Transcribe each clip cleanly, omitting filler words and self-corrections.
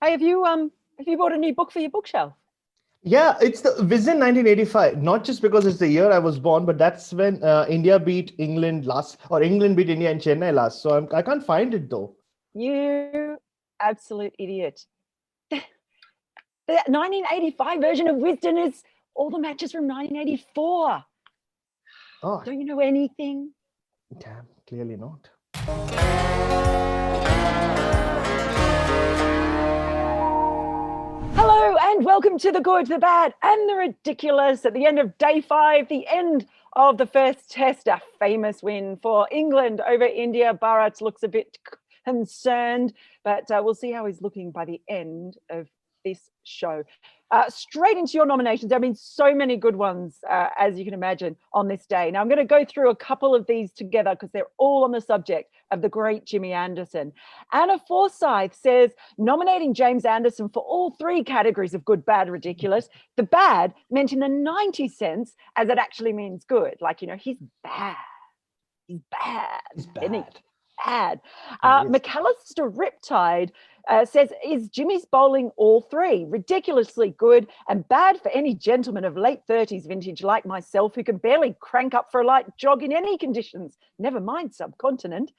Hey, have you bought a new book for your bookshelf? Yeah, it's the Vision 1985. Not just because it's the year I was born, but that's when India beat England last, or England beat India in Chennai last. So I can't find it though. You absolute idiot. The 1985 version of Wisdom is all the matches from 1984. Oh, Don't you know anything? damn, clearly not. Hello and welcome to the good, the bad, and the ridiculous. At the end of day 5, the end of the first test, a famous win for England over India. Bharat looks a bit concerned, but we'll see how he's looking by the end of this show. Straight into your nominations. There have been so many good ones, as you can imagine, on this day. Now, I'm going to go through a couple of these together because they're all on the subject of the great Jimmy Anderson. Anna Forsyth says, nominating James Anderson for all 3 categories of good, bad, ridiculous. The bad meant in the 90 cents as it actually means good. Like, he's bad. He's bad. He's bad. Bad. McAllister Riptide says, is Jimmy's bowling all 3 ridiculously good and bad for any gentleman of late 30s vintage like myself who can barely crank up for a light jog in any conditions, never mind subcontinent?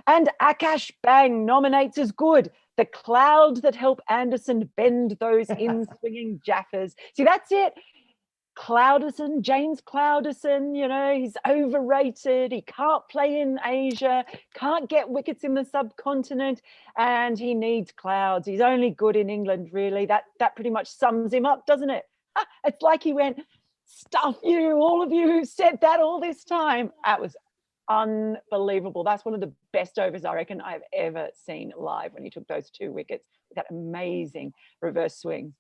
And Akash Bang nominates as good the cloud that helped Anderson bend those in-swinging jaffers. See, that's it. Clouderson, James Clouderson, he's overrated. He can't play in Asia, can't get wickets in the subcontinent, and he needs clouds. He's only good in England, really. That pretty much sums him up, doesn't it? It's like he went, stuff you, all of you who said that all this time. That was unbelievable. That's one of the best overs I reckon I've ever seen live when he took those 2 wickets with that amazing reverse swing.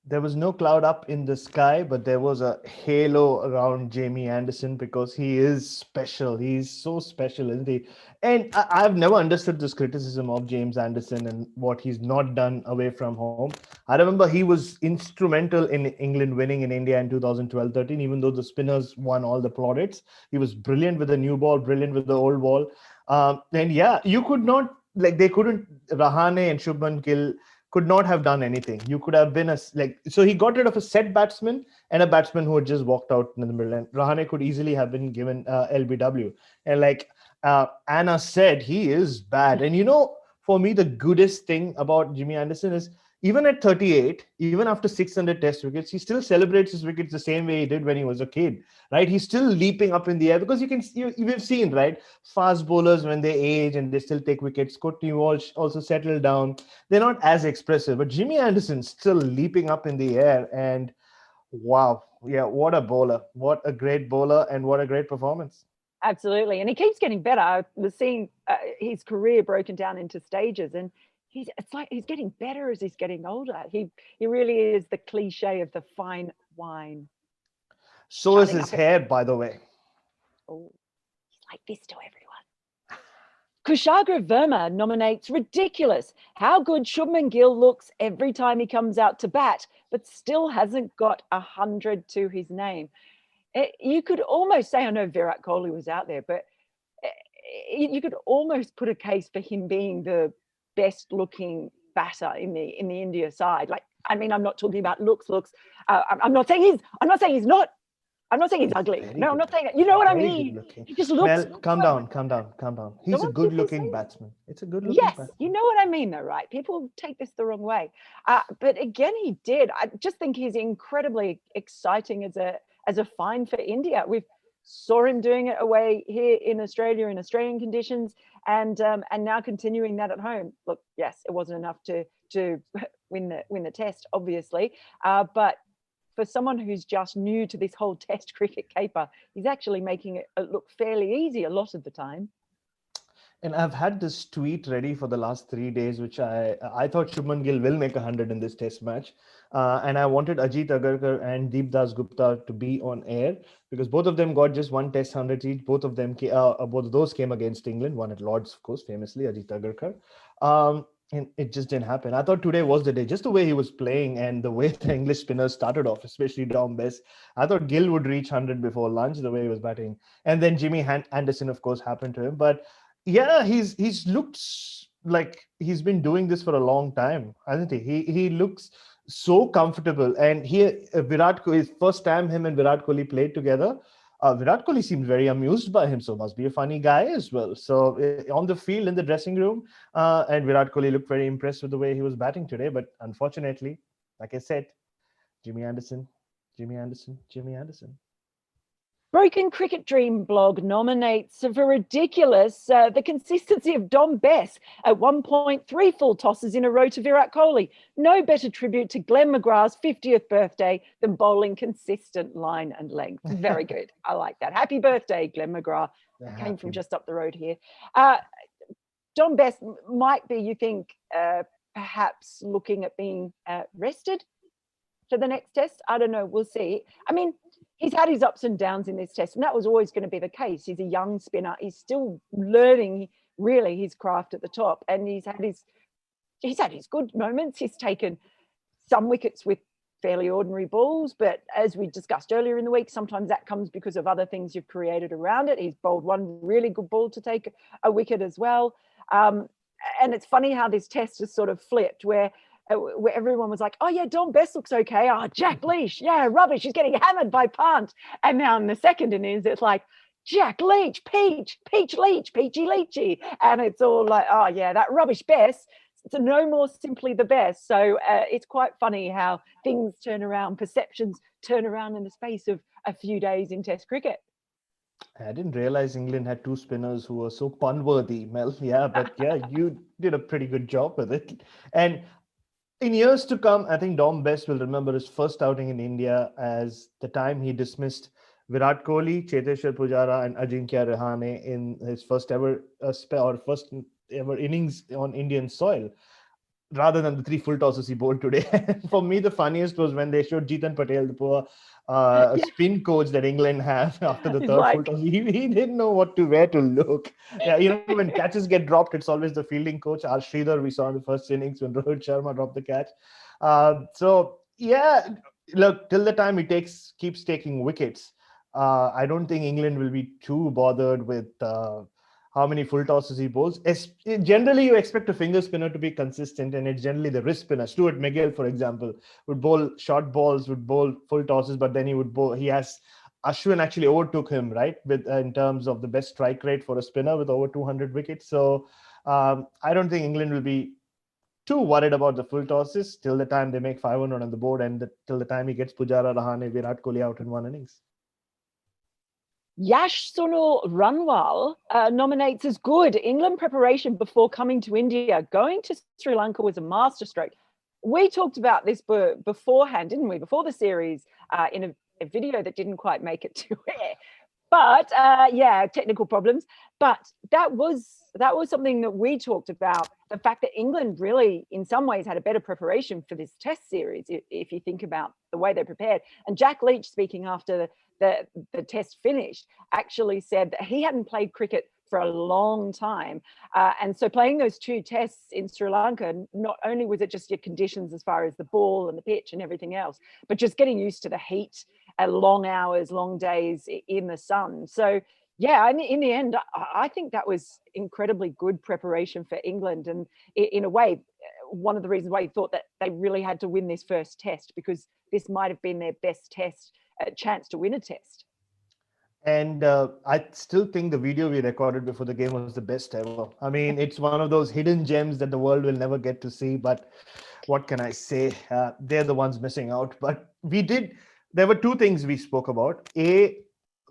There was no cloud up in the sky, but there was a halo around Jamie Anderson because he is special. He's so special, isn't he? And I've never understood this criticism of James Anderson and what he's not done away from home. I remember he was instrumental in England winning in India in 2012-13, even though the spinners won all the plaudits. He was brilliant with the new ball, brilliant with the old ball. And yeah, you could not, they couldn't, Rahane and Shubman Gill could not have done anything. You could have been so he got rid of a set batsman and a batsman who had just walked out in the middle. And Rahane could easily have been given LBW. And Anna said, he is bad. And for me, the goodest thing about Jimmy Anderson is even at 38, even after 600 test wickets, he still celebrates his wickets the same way he did when he was a kid, right? He's still leaping up in the air because we've seen, right? Fast bowlers, when they age and they still take wickets, Courtney Walsh also settle down. They're not as expressive, but Jimmy Anderson's still leaping up in the air. And wow, yeah, what a bowler. What a great bowler and what a great performance. Absolutely. And he keeps getting better. I was seeing his career broken down into stages, and it's like he's getting better as he's getting older. He really is the cliche of the fine wine. So is his hair, by the way. Oh, he's like this to everyone. Kushagra Verma nominates ridiculous. How good Shubman Gill looks every time he comes out to bat, but still hasn't got 100 to his name. You could almost say, I know Virat Kohli was out there, but you could almost put a case for him being the best looking batter in the India side. I'm not talking about looks. I'm not saying he's not. I'm not saying he's ugly. No, I'm not saying that. You know what I mean? He just looks. Well, calm down. He's a good looking batsman. It's a good looking batsman. Yes, you know what I mean though, right? People take this the wrong way. But again, he did. I just think he's incredibly exciting as a find for India. We've saw him doing it away here in Australia in Australian conditions, and now continuing that at home. Look, yes, it wasn't enough to win the test, obviously, but for someone who's just new to this whole test cricket caper, he's actually making it look fairly easy a lot of the time. And I've had this tweet ready for the last 3 days, which I thought Shubman Gill will make 100 in this test match. And I wanted Ajit Agarkar and Deep Das Gupta to be on air because both of them got just 1 test 100 each. Both of those came against England, one at Lord's, of course, famously, Ajit Agarkar. And it just didn't happen. I thought today was the day, just the way he was playing and the way the English spinners started off, especially Bess. I thought Gill would reach 100 before lunch, the way he was batting. And then Jimmy Anderson, of course, happened to him. But yeah, he's looked like he's been doing this for a long time, hasn't he? He looks so comfortable. And here, Virat Kohli, first time him and Virat Kohli played together. Virat Kohli seemed very amused by him, so must be a funny guy as well. So on the field, in the dressing room, and Virat Kohli looked very impressed with the way he was batting today. But unfortunately, like I said, Jimmy Anderson, Jimmy Anderson, Jimmy Anderson. Broken Cricket Dream blog nominates for ridiculous the consistency of Dom Bess at 1.3 full tosses in a row to Virat Kohli. No better tribute to Glenn McGrath's 50th birthday than bowling consistent line and length. Very good. I like that. Happy birthday, Glenn McGrath. Came from just up the road here. Dom Bess might be, you think, perhaps looking at being rested for the next test. I don't know. We'll see. I mean, he's had his ups and downs in this test, and that was always going to be the case. He's a young spinner. He's still learning really his craft at the top, and he's had his good moments. He's taken some wickets with fairly ordinary balls, but as we discussed earlier in the week, sometimes that comes because of other things you've created around it. He's bowled one really good ball to take a wicket as well. And it's funny how this test has sort of flipped, where everyone was like, oh yeah, Dom Bess looks okay. Oh, Jack Leach, yeah, rubbish. He's getting hammered by Pant. And now in the second innings, it's like, Jack Leach, Peach Leach, Peachy Leachy. And it's all like, oh yeah, that rubbish Bess. It's no more simply the best. So it's quite funny how things turn around, perceptions turn around in the space of a few days in Test cricket. I didn't realize England had two spinners who were so pun-worthy, Mel. Yeah, but yeah, you did a pretty good job with it. And in years to come, I think Dom Bess will remember his first outing in India as the time he dismissed Virat Kohli, Cheteshwar Pujara, and Ajinkya Rahane in his first ever first ever innings on Indian soil, rather than the three full tosses he bowled today. For me, the funniest was when they showed Jitan Patel, the poor spin coach that England have after the third full toss. He didn't know where to look. Yeah, when catches get dropped, it's always the fielding coach. R. Sridhar, we saw in the first innings when Rohit Sharma dropped the catch. So yeah, look, till the time he keeps taking wickets, I don't think England will be too bothered with how many full tosses he bowls. Generally, you expect a finger spinner to be consistent, and it's generally the wrist spinner. Stuart McGill, for example, would bowl short balls, would bowl full tosses, but then Ashwin actually overtook him, right, in terms of the best strike rate for a spinner with over 200 wickets. So I don't think England will be too worried about the full tosses till the time they make 500 on the board, and till the time he gets Pujara, Rahane, Virat Kohli out in one innings. Yash Sunil Runwal nominates as good England preparation before coming to India. Going to Sri Lanka was a masterstroke. We talked about this beforehand, didn't we? Before the series, in a video that didn't quite make it to air. But technical problems. But that was something that we talked about. The fact that England really, in some ways, had a better preparation for this Test series, if you think about the way they prepared. And Jack Leach, speaking after the Test finished, actually said that he hadn't played cricket for a long time. And so playing those two tests in Sri Lanka, not only was it just your conditions as far as the ball and the pitch and everything else, but just getting used to the heat and long hours, long days in the sun. So yeah, in the end, I think that was incredibly good preparation for England. And in a way, one of the reasons why he thought that they really had to win this first test, because this might have been their best chance to win a test. And I still think the video we recorded before the game was the best ever. I mean, it's one of those hidden gems that the world will never get to see. But what can I say? They're the ones missing out. But there were two things we spoke about.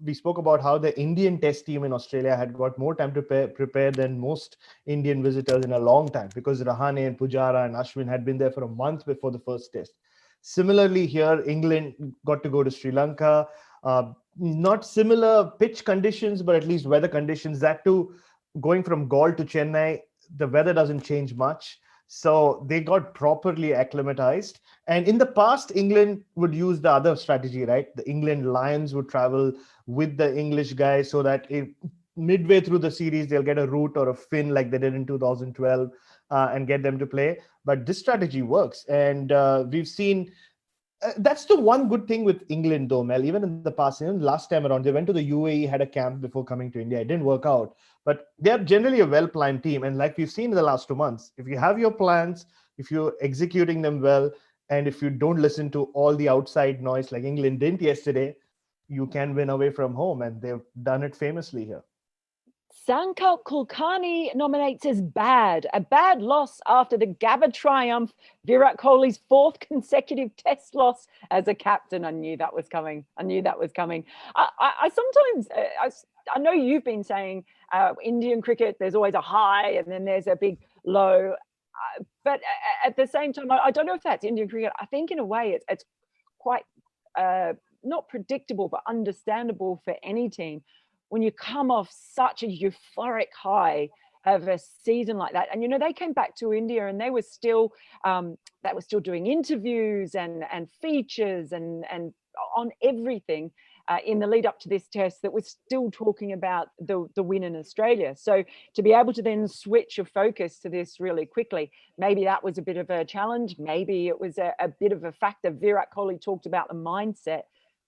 We spoke about how the Indian Test team in Australia had got more time to prepare than most Indian visitors in a long time, because Rahane and Pujara and Ashwin had been there for a month before the first test. Similarly, here, England got to go to Sri Lanka. Not similar pitch conditions, but at least weather conditions. That too, going from Galle to Chennai, the weather doesn't change much. So they got properly acclimatized. And in the past, England would use the other strategy, right? The England Lions would travel with the English guys so that midway through the series, they'll get a route or a fin like they did in 2012 and get them to play. But this strategy works. And we've seen That's the one good thing with England, though, Mel. Even in the past, last time around, they went to the UAE, had a camp before coming to India. It didn't work out, but they're generally a well-planned team. And like we've seen in the last 2 months, if you have your plans, if you're executing them well, and if you don't listen to all the outside noise like England didn't yesterday, you can win away from home, and they've done it famously here. Sankalp Kulkarni nominates as bad, a bad loss after the Gabba triumph, Virat Kohli's fourth consecutive test loss as a captain. I knew that was coming. I sometimes, I know you've been saying Indian cricket, there's always a high and then there's a big low. But at the same time, I don't know if that's Indian cricket. I think in a way it's quite not predictable, but understandable for any team when you come off such a euphoric high of a season like that. And they came back to India and they were still doing interviews and features and on everything in the lead up to this test that was still talking about the win in Australia. So to be able to then switch your focus to this really quickly, maybe that was a bit of a challenge. Maybe it was a bit of a factor. Virat Kohli talked about the mindset.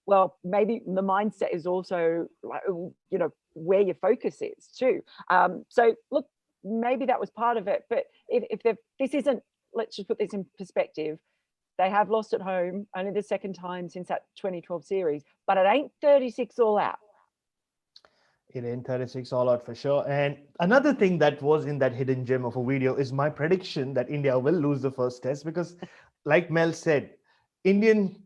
Well, maybe the mindset is also, where your focus is too. So look, maybe that was part of it. But if this isn't, let's just put this in perspective. They have lost at home only the second time since that 2012 series, but it ain't 36 all out. It ain't 36 all out for sure. And another thing that was in that hidden gem of a video is my prediction that India will lose the first test because, like Mel said, Indian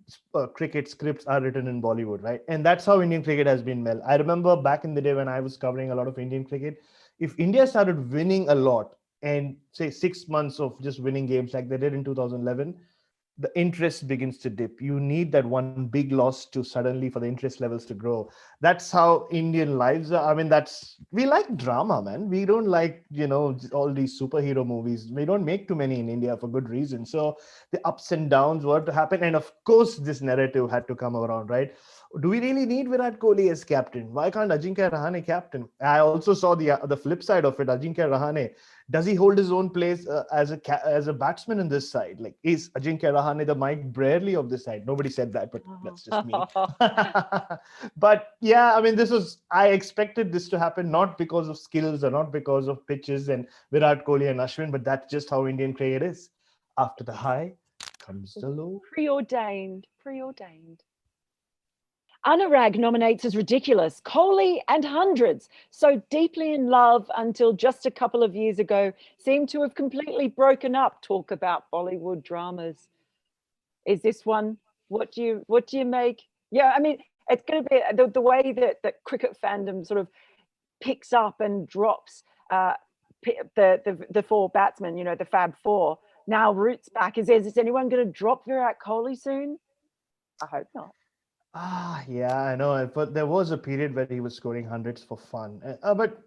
cricket scripts are written in Bollywood, right? And that's how Indian cricket has been, Mel. I remember back in the day when I was covering a lot of Indian cricket, if India started winning a lot and say 6 months of just winning games like they did in 2011, the interest begins to dip. You need that one big loss to suddenly for the interest levels to grow. That's how Indian lives are. I mean, we like drama, man. We don't like, all these superhero movies. We don't make too many in India for good reason. So the ups and downs were to happen. And of course, this narrative had to come around, right? Do we really need Virat Kohli as captain? Why can't Ajinkya Rahane captain? I also saw the flip side of it. Ajinkya Rahane, does he hold his own place as a batsman in this side? Like, is Ajinkya Rahane the Mike Braley of this side? Nobody said that, but that's just me. But yeah, I mean, I expected this to happen not because of skills or not because of pitches and Virat Kohli and Ashwin, but that's just how Indian cricket is. After the high comes the low. Preordained. Anurag nominates as ridiculous. Kohli and hundreds, so deeply in love until just a couple of years ago, seem to have completely broken up. Talk about Bollywood dramas. Is this one? What do you make? Yeah, I mean, it's going to be the way that cricket fandom sort of picks up and drops the four batsmen. The Fab Four. Now roots back. Is anyone going to drop Virat Kohli soon? I hope not. Yeah, I know. But there was a period where he was scoring hundreds for fun. But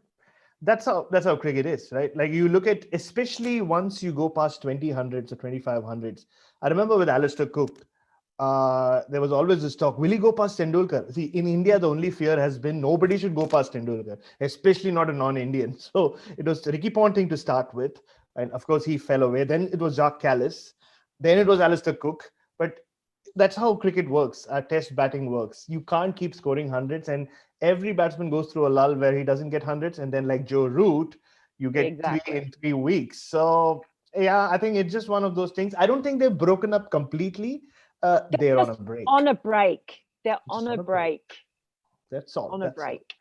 that's how cricket is, right? Like you look at, especially once you go past 20 hundreds or 25 hundreds. I remember with Alistair Cook, there was always this talk, will he go past Tendulkar? See, in India, the only fear has been nobody should go past Tendulkar, especially not a non-Indian. So it was Ricky Ponting to start with. And of course, he fell away. Then it was Jacques Kallis. Then it was Alistair Cook. But that's how cricket works. Test batting works. You can't keep scoring hundreds, and every batsman goes through a lull where he doesn't get hundreds, and then like Joe Root, you get 3 in 3 weeks. So yeah, I think it's just one of those things. I don't think they've broken up completely. They're on a break. On a break. They're on a break. That's all. On a break.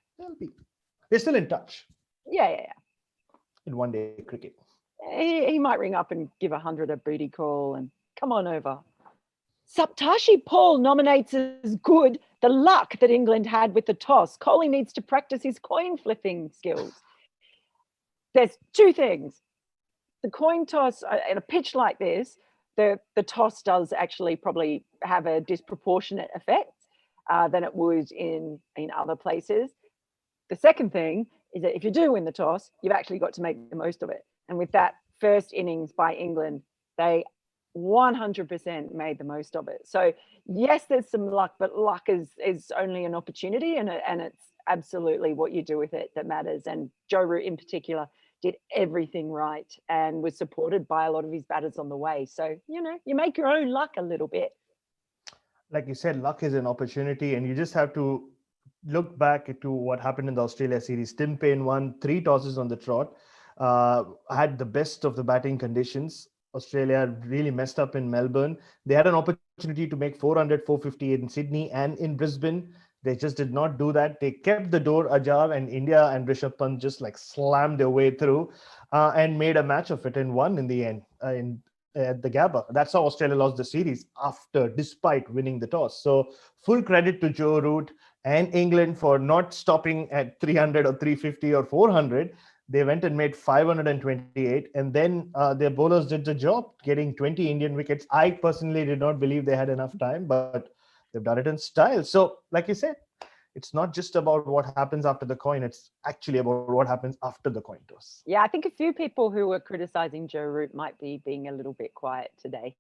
They're still in touch. Yeah. In one day cricket. He might ring up and give 100 a booty call and come on over. Saptarshi Paul nominates as good the luck that England had with the toss. Kohli needs to practice his coin flipping skills. There's two things. The coin toss, in a pitch like this, the toss does actually probably have a disproportionate effect than it would in other places. The second thing is that if you do win the toss, you've actually got to make the most of it. And with that first innings by England, they 100% made the most of it. So yes, there's some luck, but luck is only an opportunity, and it's absolutely what you do with it that matters. And Joe Root in particular did everything right and was supported by a lot of his batters on the way. So you make your own luck a little bit. like you said, luck is an opportunity, and you just have to look back to what happened in the Australia series. Tim Payne won three tosses on the trot, had the best of the batting conditions. Australia really messed up in Melbourne. They had an opportunity to make 400, 450 in Sydney and in Brisbane. They just did not do that. They kept the door ajar, and India and Rishabh Pant just like slammed their way through and made a match of it and won in the end at the Gabba. That's how Australia lost the series despite winning the toss. So full credit to Joe Root and England for not stopping at 300 or 350 or 400. They went and made 528, and then their bowlers did the job, getting 20 Indian wickets. I personally did not believe they had enough time, but they've done it in style. So, like you said, it's not just about what happens after the coin, it's actually about what happens after the coin toss. Yeah, I think a few people who were criticizing Joe Root might be being a little bit quiet today.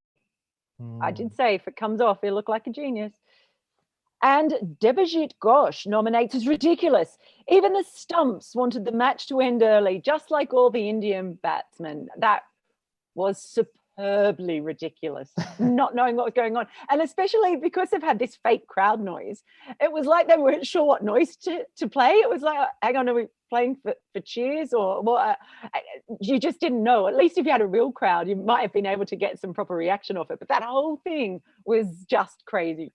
I did say if it comes off, he'll look like a genius. And Debajit Ghosh nominates as ridiculous. Even the Stumps wanted the match to end early, just like all the Indian batsmen. That was superbly ridiculous, not knowing what was going on. And especially because they've had this fake crowd noise, it was like they weren't sure what noise to play. It was like, hang on, are we playing for cheers or what? You just didn't know. At least if you had a real crowd, you might have been able to get some proper reaction off it. But that whole thing was just crazy.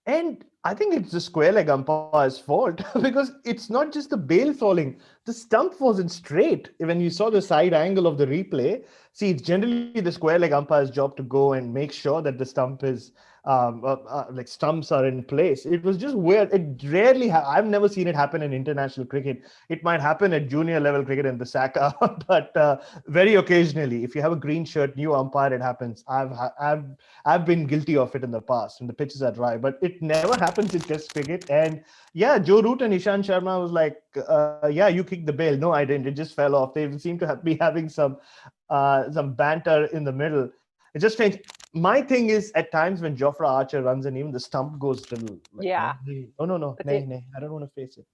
And I think it's the square leg umpire's fault because it's not just the bail falling. The stump wasn't straight. When you saw the side angle of the replay, see, it's generally the square leg umpire's job to go and make sure that the stump is like stumps are in place. It was just weird. It rarely, I've never seen it happen in international cricket. It might happen at junior level cricket in the Saka, but very occasionally, if you have a green shirt, new umpire, it happens. I've been guilty of it in the past, and the pitches are dry, but it never happens in Test cricket. And yeah, Joe Root and Ishan Sharma was like, yeah, you kicked the bail. No, I didn't. It just fell off. They seem to be having some banter in the middle. It's just strange. My thing is, at times when Jofra Archer runs and even the stump goes little. Like, yeah. Oh no, nay. I don't want to face it.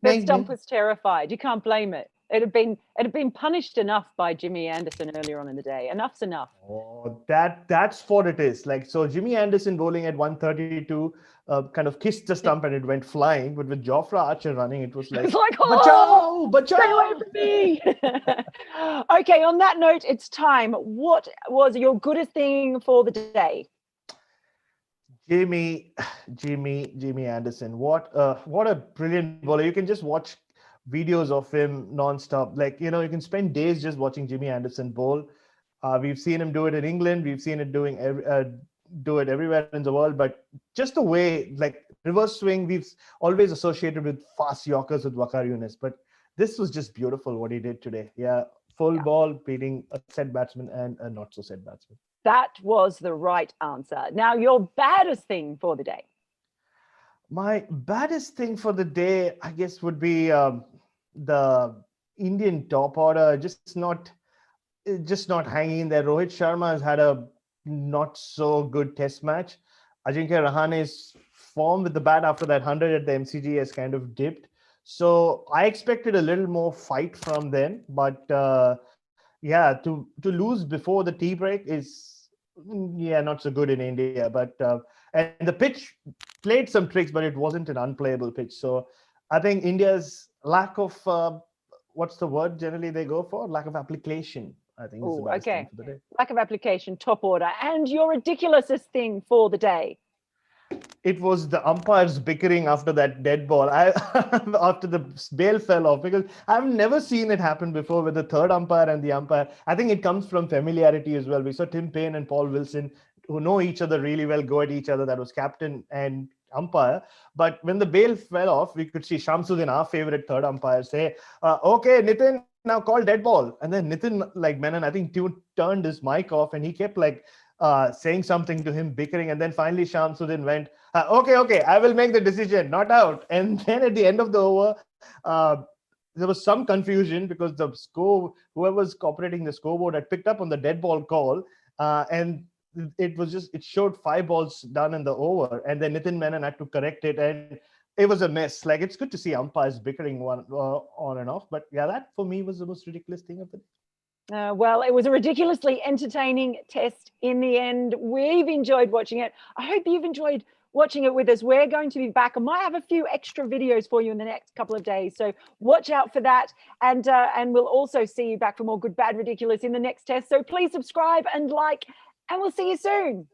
The stump was terrified. You can't blame it. It had been punished enough by Jimmy Anderson earlier on in the day. Enough's enough. Oh, that's what it is. Like, so Jimmy Anderson bowling at 132 kind of kissed the stump and it went flying. But with Jofra Archer running, it was like, oh, bachao! Stay away from me. Okay, on that note, it's time. What was your goodest thing for the day? Jimmy Anderson. What a brilliant bowler. You can just watch videos of him non-stop. Like, you can spend days just watching Jimmy Anderson bowl. We've seen him do it in England. We've seen it do it everywhere in the world. But just the way, like reverse swing, we've always associated with fast Yorkers with Waqar Younis. But this was just beautiful what he did today. Yeah, full ball, beating a set batsman and a not so set batsman. That was the right answer. Now, your baddest thing for the day. My baddest thing for the day, I guess, would be the Indian top order just not hanging in there. Rohit Sharma has had a not so good test match. Ajinkya Rahane's form with the bat after that 100 at the MCG has kind of dipped. So I expected a little more fight from them, but to lose before the tea break is not so good in India. But and the pitch played some tricks, but it wasn't an unplayable pitch. So I think India's lack of what's the word generally they go for? Lack of application, I think, is the best thing for the day. Lack of application, top order. And your ridiculousest thing for the day. It was the umpires bickering after that dead ball. After the bail fell off, because I've never seen it happen before with the third umpire and the umpire. I think it comes from familiarity as well. We saw Tim Payne and Paul Wilson, who know each other really well, go at each other. That was captain and umpire. But when the bail fell off, we could see Shamsuddin, our favorite third umpire, say, okay, Nitin, now call dead ball. And then Nitin, like Menon, I think turned his mic off and he kept saying something to him, bickering. And then finally Shamsuddin went, okay, I will make the decision, not out. And then at the end of the over, there was some confusion because whoever's operating the scoreboard had picked up on the dead ball call. And it showed 5 balls done in the over. And then Nitin Menon had to correct it. And it was a mess. Like, it's good to see umpires bickering on and off. But yeah, that for me was the most ridiculous thing of the day. Well, it was a ridiculously entertaining test in the end. We've enjoyed watching it. I hope you've enjoyed watching it with us. We're going to be back. I might have a few extra videos for you in the next couple of days, so watch out for that. And we'll also see you back for more Good, Bad, Ridiculous in the next test. So please subscribe and like, and we'll see you soon.